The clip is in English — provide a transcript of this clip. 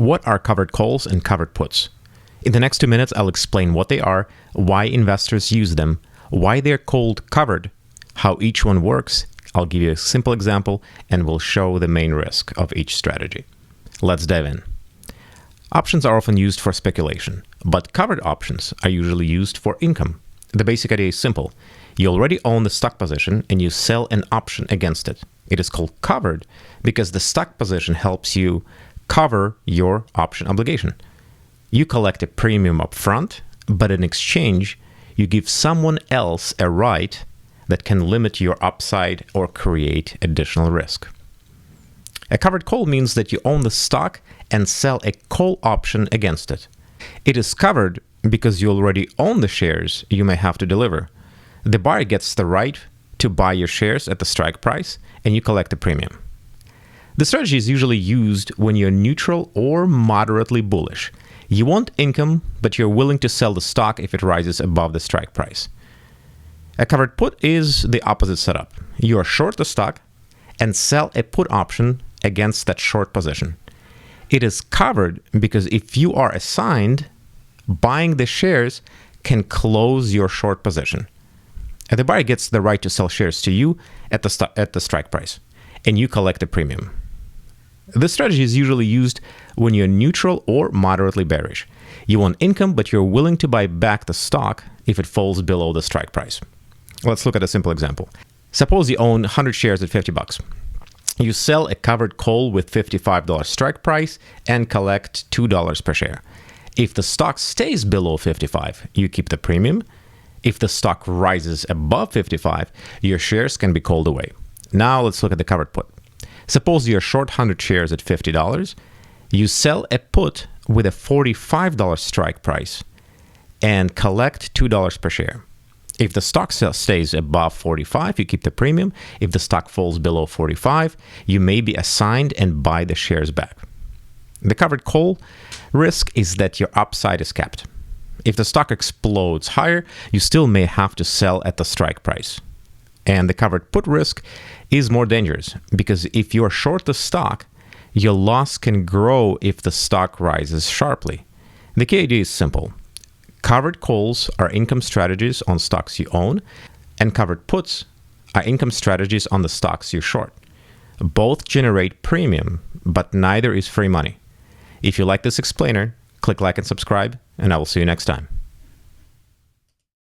What are covered calls and covered puts? In the next 2 minutes, I'll explain what they are, why investors use them, why they're called covered, how each one works. I'll give you a simple example, and we'll show the main risk of each strategy. Let's dive in. Options are often used for speculation, but covered options are usually used for income. The basic idea is simple. You already own the stock position and you sell an option against it. It is called covered because the stock position helps you cover your option obligation. You collect a premium up front, but in exchange, you give someone else a right that can limit your upside or create additional risk. A covered call means that you own the stock and sell a call option against it. It is covered because you already own the shares you may have to deliver. The buyer gets the right to buy your shares at the strike price, and you collect a premium. The strategy is usually used when you're neutral or moderately bullish. You want income, but you're willing to sell the stock if it rises above the strike price. A covered put is the opposite setup. You are short the stock and sell a put option against that short position. It is covered because if you are assigned, buying the shares can close your short position. And the buyer gets the right to sell shares to you at the strike price, and you collect a premium. This strategy is usually used when you're neutral or moderately bearish. You want income, but you're willing to buy back the stock if it falls below the strike price. Let's look at a simple example. Suppose you own 100 shares at $50. You sell a covered call with $55 strike price and collect $2 per share. If the stock stays below 55, you keep the premium. If the stock rises above 55, your shares can be called away. Now let's look at the covered put. Suppose you're short 100 shares at $50. You sell a put with a $45 strike price and collect $2 per share. If the stock stays above 45, you keep the premium. If the stock falls below 45, you may be assigned and buy the shares back. The covered call risk is that your upside is capped. If the stock explodes higher, you still may have to sell at the strike price. And the covered put risk is more dangerous because if you're short the stock, your loss can grow if the stock rises sharply. The key idea is simple. Covered calls are income strategies on stocks you own, and covered puts are income strategies on the stocks you short. Both generate premium, but neither is free money. If you like this explainer, click like and subscribe, and I will see you next time.